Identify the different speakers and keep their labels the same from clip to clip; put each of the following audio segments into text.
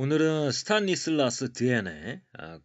Speaker 1: 오늘은 스타니슬라스 드엔의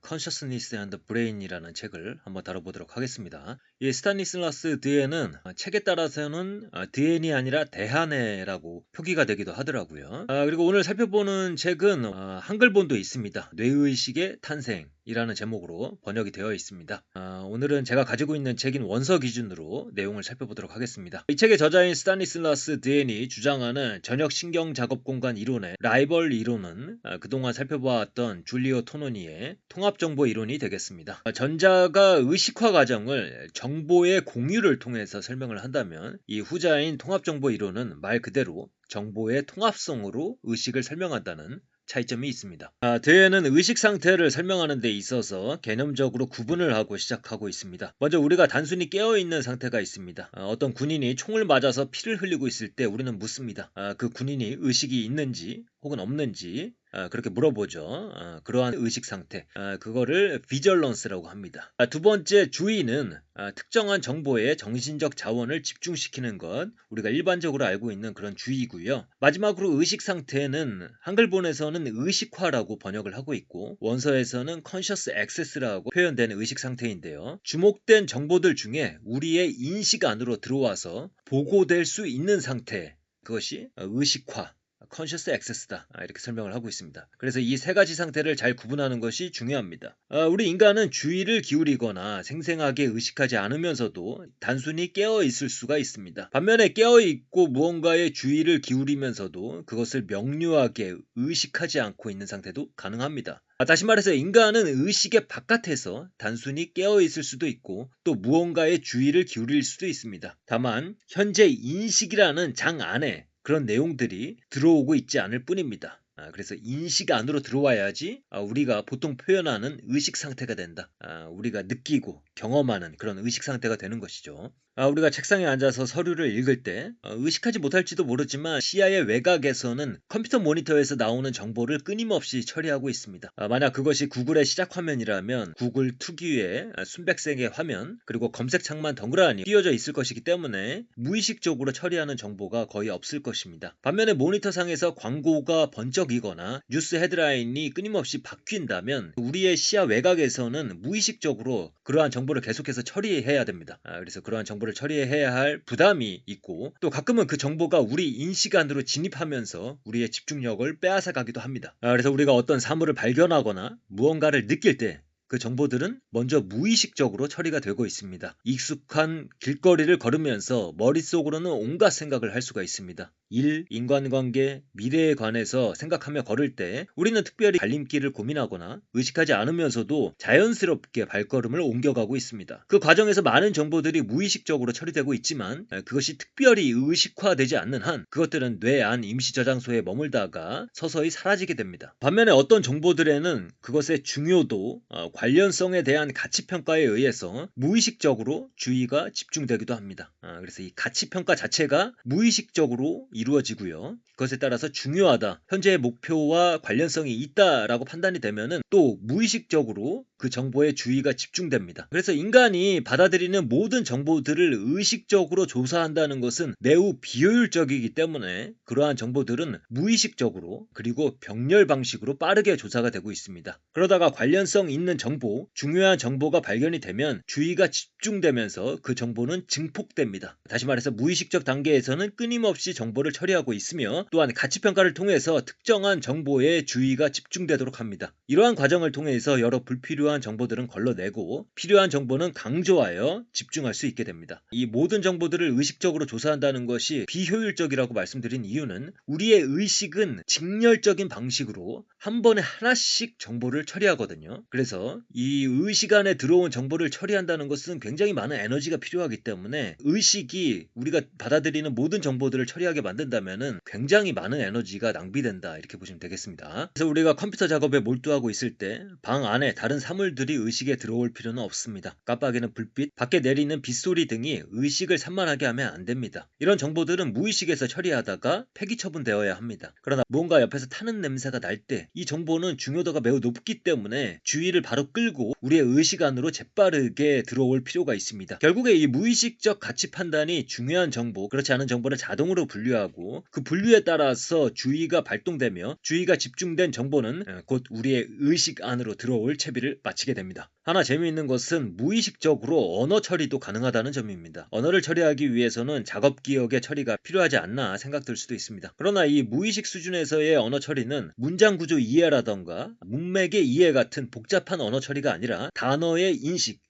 Speaker 1: Consciousness and Brain이라는 책을 한번 다뤄보도록 하겠습니다. 이 스타니슬라스 드엔은 책에 따라서는 드엔이 아니라 대한해라고 표기가 되기도 하더라고요. 그리고 오늘 살펴보는 책은 한글본도 있습니다. 뇌의식의 탄생이라는 제목으로 번역이 되어 있습니다. 오늘은 제가 가지고 있는 책인 원서 기준으로 내용을 살펴보도록 하겠습니다. 이 책의 저자인 스타니슬라스 드엔이 주장하는 저녁신경작업공간 이론의 라이벌 이론은 그동안 살펴보았던 줄리오 토노니의 통합정보 이론이 되겠습니다. 전자가 의식화 과정을 정보의 공유를 통해서 설명을 한다면 이 후자인 통합정보 이론은 말 그대로 정보의 통합성으로 의식을 설명한다는 차이점이 있습니다. 대회는 의식 상태를 설명하는 데 있어서 개념적으로 구분을 하고 시작하고 있습니다. 먼저 우리가 단순히 깨어있는 상태가 있습니다. 어떤 군인이 총을 맞아서 피를 흘리고 있을 때 우리는 묻습니다. 그 군인이 의식이 있는지 혹은 없는지 그렇게 물어보죠. 그러한 의식 상태, 그거를 비절런스라고 합니다. 두 번째 주의는 특정한 정보에 정신적 자원을 집중시키는 것, 우리가 일반적으로 알고 있는 그런 주의고요. 마지막으로 의식 상태는 한글본에서는 의식화라고 번역을 하고 있고 원서에서는 conscious access라고 표현된 의식 상태인데요. 주목된 정보들 중에 우리의 인식 안으로 들어와서 보고될 수 있는 상태, 그것이 의식화, conscious access다, 이렇게 설명을 하고 있습니다. 그래서 이 세 가지 상태를 잘 구분하는 것이 중요합니다. 우리 인간은 주의를 기울이거나 생생하게 의식하지 않으면서도 단순히 깨어 있을 수가 있습니다. 반면에 깨어 있고 무언가에 주의를 기울이면서도 그것을 명료하게 의식하지 않고 있는 상태도 가능합니다. 다시 말해서 인간은 의식의 바깥에서 단순히 깨어 있을 수도 있고 또 무언가에 주의를 기울일 수도 있습니다. 다만 현재 인식이라는 장 안에 그런 내용들이 들어오고 있지 않을 뿐입니다. 그래서 인식 안으로 들어와야지 우리가 보통 표현하는 의식 상태가 된다. 우리가 느끼고 경험하는 그런 의식 상태가 되는 것이죠. 우리가 책상에 앉아서 서류를 읽을 때 의식하지 못할지도 모르지만 시야의 외곽에서는 컴퓨터 모니터에서 나오는 정보를 끊임없이 처리하고 있습니다. 만약 그것이 구글의 시작 화면이라면 구글 특유의 순백색의 화면 그리고 검색창만 덩그러니 띄어져 있을 것이기 때문에 무의식적으로 처리하는 정보가 거의 없을 것입니다. 반면에 모니터상에서 광고가 번쩍이거나 뉴스 헤드라인이 끊임없이 바뀐다면 우리의 시야 외곽에서는 무의식적으로 그러한 정보를 계속해서 처리해야 됩니다. 그래서 그러한 정보를 처리해야 할 부담이 있고 또 가끔은 그 정보가 우리 인식 안으로 진입하면서 우리의 집중력을 빼앗아 가기도 합니다. 그래서 우리가 어떤 사물을 발견하거나 무언가를 느낄 때 그 정보들은 먼저 무의식적으로 처리가 되고 있습니다. 익숙한 길거리를 걸으면서 머릿속으로는 온갖 생각을 할 수가 있습니다. 일, 인간관계, 미래에 관해서 생각하며 걸을 때 우리는 특별히 갈림길을 고민하거나 의식하지 않으면서도 자연스럽게 발걸음을 옮겨가고 있습니다. 그 과정에서 많은 정보들이 무의식적으로 처리되고 있지만 그것이 특별히 의식화되지 않는 한 그것들은 뇌 안 임시저장소에 머물다가 서서히 사라지게 됩니다. 반면에 어떤 정보들에는 그것의 중요도, 관련성에 대한 가치평가에 의해서 무의식적으로 주의가 집중되기도 합니다. 그래서 이 가치평가 자체가 무의식적으로 이루어지고요. 그것에 따라서 중요하다, 현재의 목표와 관련성이 있다라고 판단이 되면은 또 무의식적으로 그 정보에 주의가 집중됩니다. 그래서 인간이 받아들이는 모든 정보들을 의식적으로 조사한다는 것은 매우 비효율적이기 때문에 그러한 정보들은 무의식적으로 그리고 병렬 방식으로 빠르게 조사가 되고 있습니다. 그러다가 관련성 있는 정보, 중요한 정보가 발견이 되면 주의가 집중되면서 그 정보는 증폭됩니다. 다시 말해서 무의식적 단계에서는 끊임없이 정보를 처리하고 있으며 또한 가치평가를 통해서 특정한 정보에 주의가 집중되도록 합니다. 이러한 과정을 통해서 여러 불필요한 정보들은 걸러내고 필요한 정보는 강조하여 집중할 수 있게 됩니다. 이 모든 정보들을 의식적으로 조사한다는 것이 비효율적이라고 말씀드린 이유는 우리의 의식은 직렬적인 방식으로 한 번에 하나씩 정보를 처리하거든요. 그래서 이 의식 안에 들어온 정보를 처리한다는 것은 굉장히 많은 에너지가 필요하기 때문에 의식이 우리가 받아들이는 모든 정보들을 처리하게 만든다면 굉장히 많은 에너지가 낭비된다, 이렇게 보시면 되겠습니다. 그래서 우리가 컴퓨터 작업에 몰두하고 있을 때 방 안에 다른 사물들이 의식에 들어올 필요는 없습니다. 깜빡이는 불빛, 밖에 내리는 빗소리 등이 의식을 산만하게 하면 안 됩니다. 이런 정보들은 무의식에서 처리하다가 폐기 처분되어야 합니다. 그러나 무언가 옆에서 타는 냄새가 날 때 이 정보는 중요도가 매우 높기 때문에 주의를 바로 끌고 우리의 의식 안으로 재빠르게 들어올 필요가 있습니다. 결국에 이 무의식적 가치 판단이 중요한 정보, 그렇지 않은 정보를 자동으로 분류하고 그 분류에 따라서 주의가 발동되며 주의가 집중된 정보는 곧 우리의 의식 안으로 들어올 채비를 마치게 됩니다. 하나 재미있는 것은 무의식적으로 언어 처리도 가능하다는 점입니다. 언어를 처리하기 위해서는 작업 기억의 처리가 필요하지 않나 생각될 수도 있습니다. 그러나 이 무의식 수준에서의 언어 처리는 문장 구조 이해라던가 문맥의 이해 같은 복잡한 언어 처리가 아니라 단어의 인식,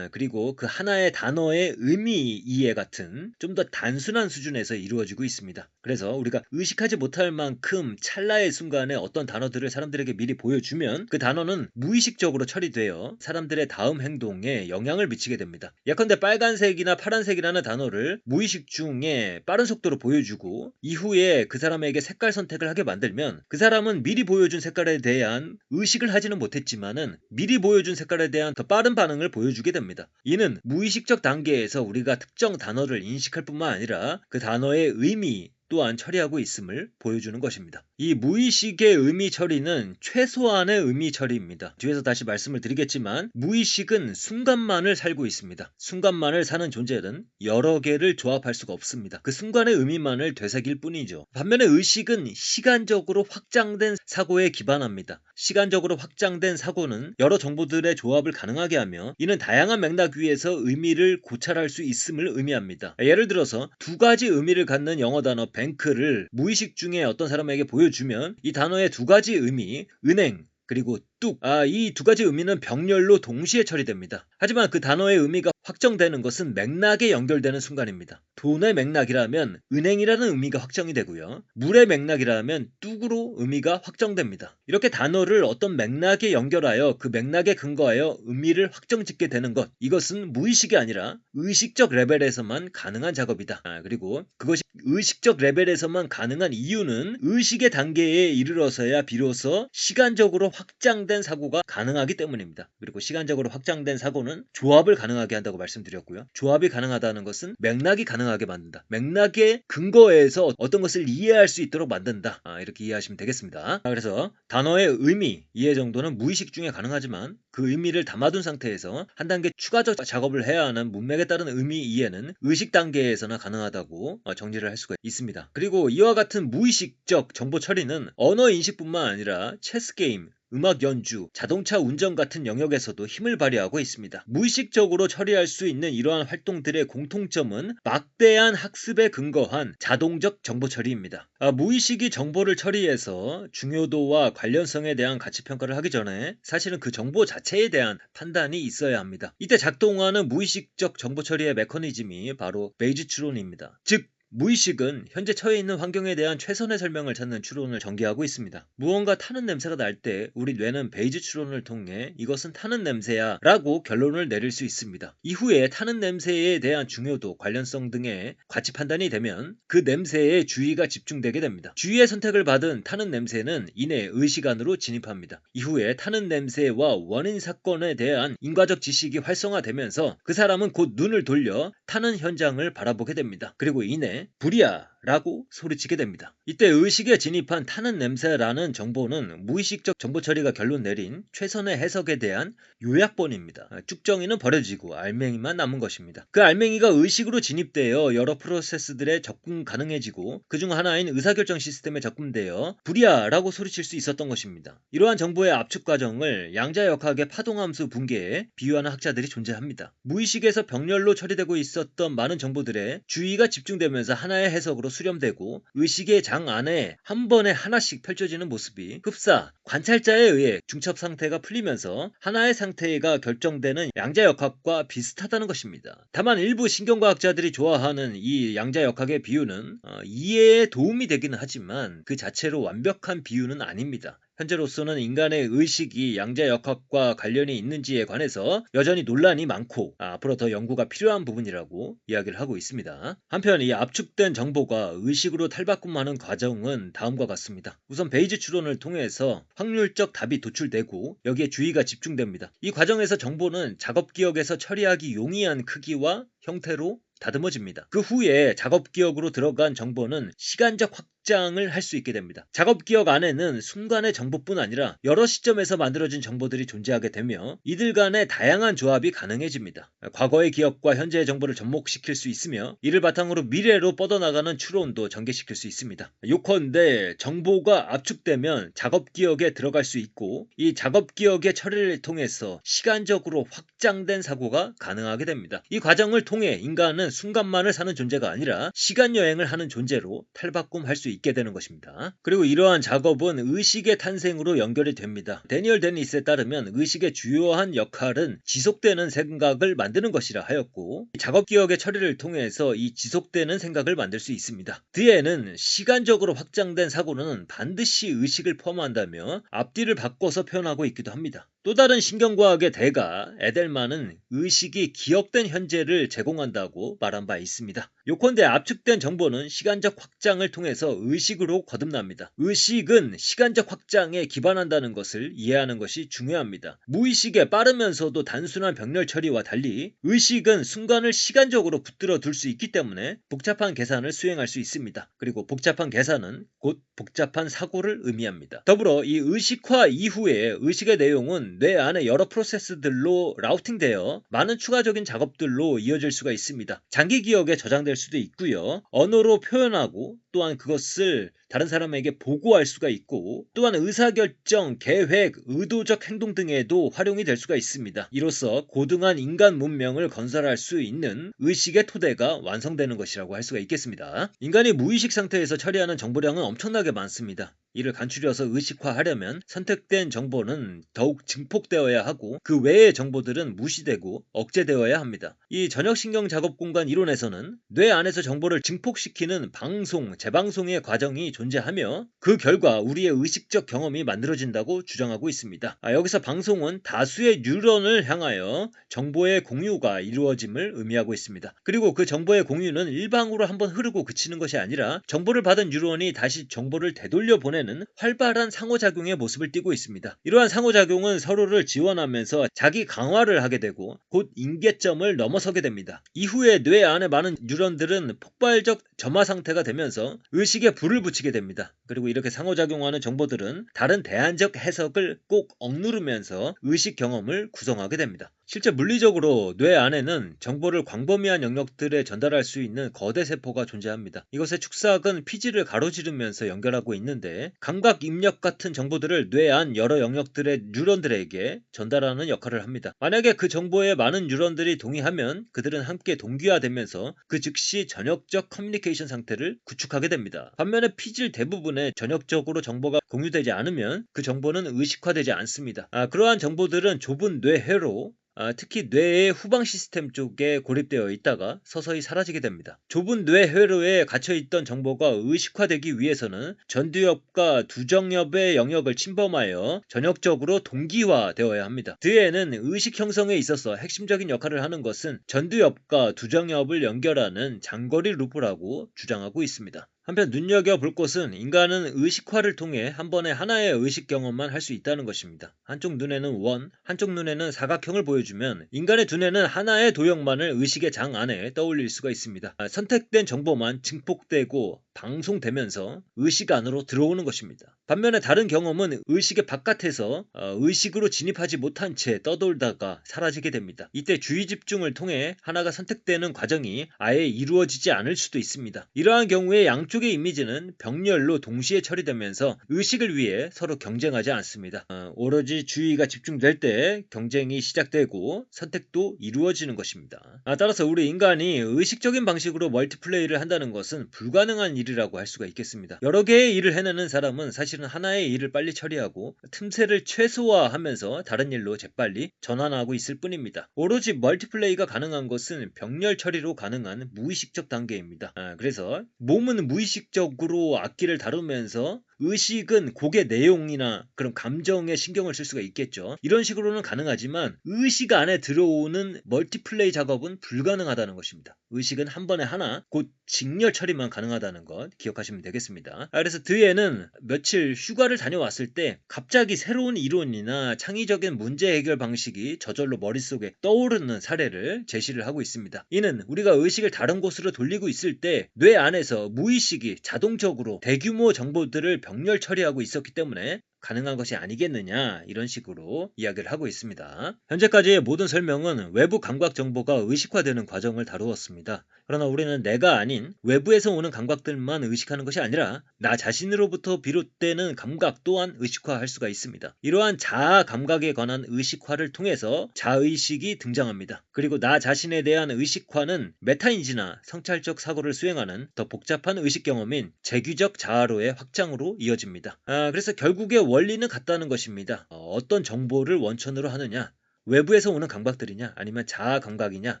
Speaker 1: 그리고 그 하나의 단어의 의미 이해 같은 좀 더 단순한 수준에서 이루어지고 있습니다. 그래서 우리가 의식하지 못할 만큼 찰나의 순간에 어떤 단어들을 사람들에게 미리 보여주면 그 단어는 무의식적으로 처리되어 사람들의 다음 행동에 영향을 미치게 됩니다. 예컨대 빨간색이나 파란색이라는 단어를 무의식 중에 빠른 속도로 보여주고 이후에 그 사람에게 색깔 선택을 하게 만들면 그 사람은 미리 보여준 색깔에 대한 의식을 하지는 못했지만은 미리 보여준 색깔에 대한 더 빠른 반응을 보여주게 됩니다. 이는 무의식적 단계에서 우리가 특정 단어를 인식할 뿐만 아니라 그 단어의 의미 또한 처리하고 있음을 보여주는 것입니다. 이 무의식의 의미 처리는 최소한의 의미 처리입니다. 뒤에서 다시 말씀을 드리겠지만 무의식은 순간만을 살고 있습니다. 순간만을 사는 존재는 여러 개를 조합할 수가 없습니다. 그 순간의 의미만을 되새길 뿐이죠. 반면에 의식은 시간적으로 확장된 사고에 기반합니다. 시간적으로 확장된 사고는 여러 정보들의 조합을 가능하게 하며 이는 다양한 맥락 위에서 의미를 고찰할 수 있음을 의미합니다. 예를 들어서 두 가지 의미를 갖는 영어 단어 뱅크를 무의식 중에 어떤 사람에게 보여주면 이 단어의 두 가지 의미, 은행 그리고 뚝, 이 두 가지 의미는 병렬로 동시에 처리됩니다. 하지만 그 단어의 의미가 확정되는 것은 맥락에 연결되는 순간입니다. 돈의 맥락이라면 은행이라는 의미가 확정이 되고요. 물의 맥락이라면 뚝으로 의미가 확정됩니다. 이렇게 단어를 어떤 맥락에 연결하여 그 맥락에 근거하여 의미를 확정짓게 되는 것, 이것은 무의식이 아니라 의식적 레벨에서만 가능한 작업이다. 그리고 그것이 의식적 레벨에서만 가능한 이유는 의식의 단계에 이르러서야 비로소 시간적으로 확장된 사고가 가능하기 때문입니다. 그리고 시간적으로 확장된 사고는 조합을 가능하게 한다고 말씀드렸고요. 조합이 가능하다는 것은 맥락이 가능하게 만든다. 맥락의 근거에서 어떤 것을 이해할 수 있도록 만든다. 이렇게 이해하시면 되겠습니다. 그래서 단어의 의미 이해 정도는 무의식 중에 가능하지만 그 의미를 담아둔 상태에서 한 단계 추가적 작업을 해야 하는 문맥에 따른 의미 이해는 의식 단계에서나 가능하다고 정리를 할 수가 있습니다. 그리고 이와 같은 무의식적 정보 처리는 언어 인식뿐만 아니라 체스 게임, 음악 연주, 자동차 운전 같은 영역에서도 힘을 발휘하고 있습니다. 무의식적으로 처리할 수 있는 이러한 활동들의 공통점은 막대한 학습에 근거한 자동적 정보 처리입니다. 무의식이 정보를 처리해서 중요도와 관련성에 대한 가치 평가를 하기 전에 사실은 그 정보 자체에 대한 판단이 있어야 합니다. 이때 작동하는 무의식적 정보 처리의 메커니즘이 바로 베이지 추론입니다. 즉 무의식은 현재 처해 있는 환경에 대한 최선의 설명을 찾는 추론을 전개하고 있습니다. 무언가 타는 냄새가 날 때 우리 뇌는 베이지 추론을 통해 이것은 타는 냄새야 라고 결론을 내릴 수 있습니다. 이후에 타는 냄새에 대한 중요도, 관련성 등의 가치 판단이 되면 그 냄새에 주의가 집중되게 됩니다. 주의의 선택을 받은 타는 냄새는 이내 의식 안으로 진입합니다. 이후에 타는 냄새와 원인 사건에 대한 인과적 지식이 활성화되면서 그 사람은 곧 눈을 돌려 타는 현장을 바라보게 됩니다. 그리고 이내 불이야 라고 소리치게 됩니다. 이때 의식에 진입한 타는 냄새라는 정보는 무의식적 정보 처리가 결론 내린 최선의 해석에 대한 요약본입니다. 쭉정이는 버려지고 알맹이만 남은 것입니다. 그 알맹이가 의식으로 진입되어 여러 프로세스들에 접근 가능해지고 그중 하나인 의사결정 시스템에 접근되어 불이야 라고 소리칠 수 있었던 것입니다. 이러한 정보의 압축 과정을 양자역학의 파동함수 붕괴에 비유하는 학자들이 존재합니다. 무의식에서 병렬로 처리되고 있었던 많은 정보들에 주의가 집중되면서 하나의 해석으로 수렴되고 의식의 장 안에 한 번에 하나씩 펼쳐지는 모습이 흡사, 관찰자에 의해 중첩 상태가 풀리면서 하나의 상태가 결정되는 양자역학과 비슷하다는 것입니다. 다만 일부 신경과학자들이 좋아하는 이 양자역학의 비유는 이해에 도움이 되기는 하지만 그 자체로 완벽한 비유는 아닙니다. 현재로서는 인간의 의식이 양자역학과 관련이 있는지에 관해서 여전히 논란이 많고 앞으로 더 연구가 필요한 부분이라고 이야기를 하고 있습니다. 한편 이 압축된 정보가 의식으로 탈바꿈하는 과정은 다음과 같습니다. 우선 베이지 추론을 통해서 확률적 답이 도출되고 여기에 주의가 집중됩니다. 이 과정에서 정보는 작업기억에서 처리하기 용이한 크기와 형태로 다듬어집니다. 그 후에 작업기억으로 들어간 정보는 시간적 확장을 할 수 있게 됩니다. 작업 기억 안에는 순간의 정보뿐 아니라 여러 시점에서 만들어진 정보들이 존재하게 되며 이들 간의 다양한 조합이 가능해집니다. 과거의 기억과 현재의 정보를 접목시킬 수 있으며 이를 바탕으로 미래로 뻗어나가는 추론도 전개시킬 수 있습니다. 요컨대 정보가 압축되면 작업 기억에 들어갈 수 있고 이 작업 기억의 처리를 통해서 시간적으로 확장된 사고가 가능하게 됩니다. 이 과정을 통해 인간은 순간만을 사는 존재가 아니라 시간 여행을 하는 존재로 탈바꿈할 수 있게 되는 것입니다. 그리고 이러한 작업은 의식의 탄생으로 연결이 됩니다. 데니얼 데니스에 따르면 의식의 주요한 역할은 지속되는 생각을 만드는 것이라 하였고 작업 기억의 처리를 통해서 이 지속되는 생각을 만들 수 있습니다. 드에는 시간적으로 확장된 사고는 반드시 의식을 포함한다며 앞뒤를 바꿔서 표현하고 있기도 합니다. 또 다른 신경과학의 대가 에델만은 의식이 기억된 현재를 제공한다고 말한 바 있습니다. 요컨대 압축된 정보는 시간적 확장을 통해서 의식으로 거듭납니다. 의식은 시간적 확장에 기반한다는 것을 이해하는 것이 중요합니다. 무의식의 빠르면서도 단순한 병렬 처리와 달리 의식은 순간을 시간적으로 붙들어 둘 수 있기 때문에 복잡한 계산을 수행할 수 있습니다. 그리고 복잡한 계산은 곧 복잡한 사고를 의미합니다. 더불어 이 의식화 이후에 의식의 내용은 뇌 안의 여러 프로세스들로 라우팅되어 많은 추가적인 작업들로 이어질 수가 있습니다. 장기 기억에 저장될 수도 있고요. 언어로 표현하고 또한 그것을 다른 사람에게 보고할 수가 있고 또한 의사결정, 계획, 의도적 행동 등에도 활용이 될 수가 있습니다. 이로써 고등한 인간 문명을 건설할 수 있는 의식의 토대가 완성되는 것이라고 할 수가 있겠습니다. 인간이 무의식 상태에서 처리하는 정보량은 엄청나게 많습니다. 이를 간추려서 의식화하려면 선택된 정보는 더욱 증폭되어야 하고 그 외의 정보들은 무시되고 억제되어야 합니다. 이 저녁신경작업공간 이론에서는 뇌 안에서 정보를 증폭시키는 방송, 재방송의 과정이 존재하며 그 결과 우리의 의식적 경험이 만들어진다고 주장하고 있습니다. 여기서 방송은 다수의 뉴런을 향하여 정보의 공유가 이루어짐을 의미하고 있습니다. 그리고 그 정보의 공유는 일방으로 한번 흐르고 그치는 것이 아니라 정보를 받은 뉴런이 다시 정보를 되돌려 보내는 활발한 상호작용의 모습을 띠고 있습니다. 이러한 상호작용은 서로를 지원하면서 자기 강화를 하게 되고 곧 임계점을 넘어서게 됩니다. 이후에 뇌 안에 많은 뉴런들은 폭발적 점화 상태가 되면서 의식에 불을 붙이게 됩니다. 그리고 이렇게 상호작용하는 정보들은 다른 대안적 해석을 꼭 억누르면서 의식 경험을 구성하게 됩니다. 실제 물리적으로 뇌 안에는 정보를 광범위한 영역들에 전달할 수 있는 거대 세포가 존재합니다. 이것의 축삭은 피지를 가로지르면서 연결하고 있는데 감각 입력 같은 정보들을 뇌 안 여러 영역들의 뉴런들에게 전달하는 역할을 합니다. 만약에 그 정보에 많은 뉴런들이 동의하면 그들은 함께 동기화되면서 그 즉시 전역적 커뮤니케이션 상태를 구축하게 됩니다. 반면에 피질 대부분에 전역적으로 정보가 공유되지 않으면 그 정보는 의식화되지 않습니다. 그러한 정보들은 좁은 뇌회로 특히 뇌의 후방 시스템 쪽에 고립되어 있다가 서서히 사라지게 됩니다. 좁은 뇌회로에 갇혀있던 정보가 의식화되기 위해서는 전두엽과 두정엽의 영역을 침범하여 전역적으로 동기화되어야 합니다. 드에는 의식 형성에 있어서 핵심적인 역할을 하는 것은 전두엽과 두정엽을 연결하는 장거리 루프라고 주장하고 있습니다. 한편 눈여겨볼 것은 인간은 의식화를 통해 한 번에 하나의 의식 경험만 할 수 있다는 것입니다. 한쪽 눈에는 원, 한쪽 눈에는 사각형을 보여주면 인간의 두뇌는 하나의 도형만을 의식의 장 안에 떠올릴 수가 있습니다. 선택된 정보만 증폭되고 방송되면서 의식 안으로 들어오는 것입니다. 반면에 다른 경험은 의식의 바깥에서 의식으로 진입하지 못한 채 떠돌다가 사라지게 됩니다. 이때 주의 집중을 통해 하나가 선택되는 과정이 아예 이루어지지 않을 수도 있습니다. 이러한 경우에 양쪽의 이미지는 병렬로 동시에 처리되면서 의식을 위해 서로 경쟁하지 않습니다. 오로지 주의가 집중될 때 경쟁이 시작되고 선택도 이루어지는 것입니다. 따라서 우리 인간이 의식적인 방식으로 멀티플레이를 한다는 것은 불가능한 일이라고 할 수가 있겠습니다. 여러 개의 일을 해내는 사람은 사실은 하나의 일을 빨리 처리하고 틈새를 최소화하면서 다른 일로 재빨리 전환하고 있을 뿐입니다. 오로지 멀티플레이가 가능한 것은 병렬 처리로 가능한 무의식적 단계입니다. 그래서 몸은 무의식적으로 악기를 다루면서 의식은 곡의 내용이나 그런 감정에 신경을 쓸 수가 있겠죠. 이런 식으로는 가능하지만 의식 안에 들어오는 멀티플레이 작업은 불가능하다는 것입니다. 의식은 한 번에 하나, 곧 직렬 처리만 가능하다는 것 기억하시면 되겠습니다. 그래서 드에는 며칠 휴가를 다녀왔을 때 갑자기 새로운 이론이나 창의적인 문제 해결 방식이 저절로 머릿속에 떠오르는 사례를 제시를 하고 있습니다. 이는 우리가 의식을 다른 곳으로 돌리고 있을 때 뇌 안에서 무의식이 자동적으로 대규모 정보들을 병렬 처리하고 있었기 때문에 가능한 것이 아니겠느냐, 이런 식으로 이야기를 하고 있습니다. 현재까지의 모든 설명은 외부 감각 정보가 의식화되는 과정을 다루었습니다. 그러나 우리는 내가 아닌 외부에서 오는 감각들만 의식하는 것이 아니라 나 자신으로부터 비롯되는 감각 또한 의식화할 수가 있습니다. 이러한 자아 감각에 관한 의식화를 통해서 자의식이 등장합니다. 그리고 나 자신에 대한 의식화는 메타인지나 성찰적 사고를 수행하는 더 복잡한 의식 경험인 재규적 자아로의 확장으로 이어집니다. 그래서 결국에 원리는 같다는 것입니다. 어떤 정보를 원천으로 하느냐, 외부에서 오는 감각들이냐 아니면 자아 감각이냐,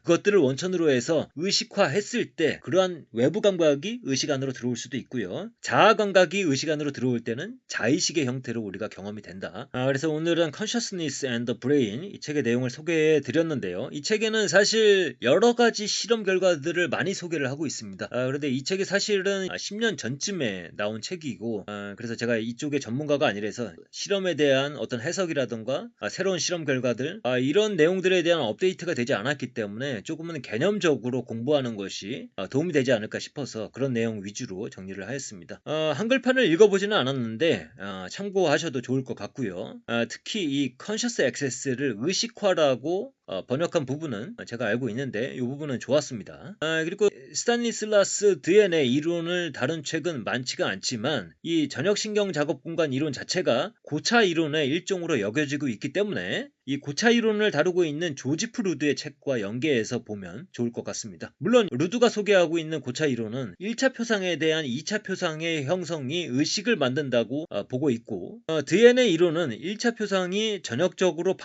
Speaker 1: 그것들을 원천으로 해서 의식화했을 때 그러한 외부 감각이 의식 안으로 들어올 수도 있고요. 자아 감각이 의식 안으로 들어올 때는 자의식의 형태로 우리가 경험이 된다. 그래서 오늘은 Consciousness and the Brain, 이 책의 내용을 소개해 드렸는데요. 이 책에는 사실 여러 가지 실험 결과들을 많이 소개를 하고 있습니다. 그런데 이 책이 사실은 10년 전쯤에 나온 책이고, 그래서 제가 이쪽의 전문가가 아니라서 실험에 대한 어떤 해석이라던가 새로운 실험 결과들, 이런 내용들에 대한 업데이트가 되지 않았기 때문에 조금은 개념적으로 공부하는 것이 도움이 되지 않을까 싶어서 그런 내용 위주로 정리를 하였습니다. 한글판을 읽어보지는 않았는데 참고하셔도 좋을 것 같고요. 특히 이 Conscious Access를 의식화라고 번역한 부분은 제가 알고 있는데 이 부분은 좋았습니다. 그리고 스타니슬라스 드엔의 이론을 다룬 책은 많지가 않지만 이 저녁신경 작업 공간 이론 자체가 고차 이론의 일종으로 여겨지고 있기 때문에 이 고차 이론을 다루고 있는 조지프 루드의 책과 연계해서 보면 좋을 것 같습니다. 물론 루드가 소개하고 있는 고차 이론은 1차 표상에 대한 2차 표상의 형성이 의식을 만든다고 보고 있고, 드엔의 이론은 1차 표상이 전역적으로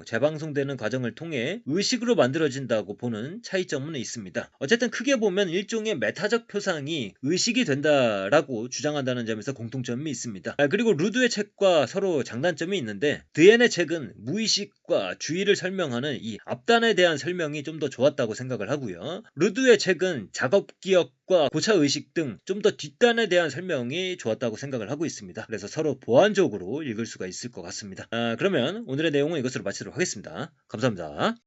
Speaker 1: 재방송되는 과정을 통해 의식으로 만들어진다고 보는 차이점은 있습니다. 어쨌든 크게 보면 일종의 메타적 표상이 의식이 된다라고 주장한다는 점에서 공통점이 있습니다. 그리고 루드의 책과 서로 장단점이 있는데, 드엔의 책은 무의식과 주의를 설명하는 이 앞단에 대한 설명이 좀 더 좋았다고 생각을 하고요. 루드의 책은 작업기억과 고차의식 등 좀 더 뒷단에 대한 설명이 좋았다고 생각을 하고 있습니다. 그래서 서로 보완적으로 읽을 수가 있을 것 같습니다. 그러면 오늘의 내용은 이것으로 마치도록 하겠습니다. 감사합니다.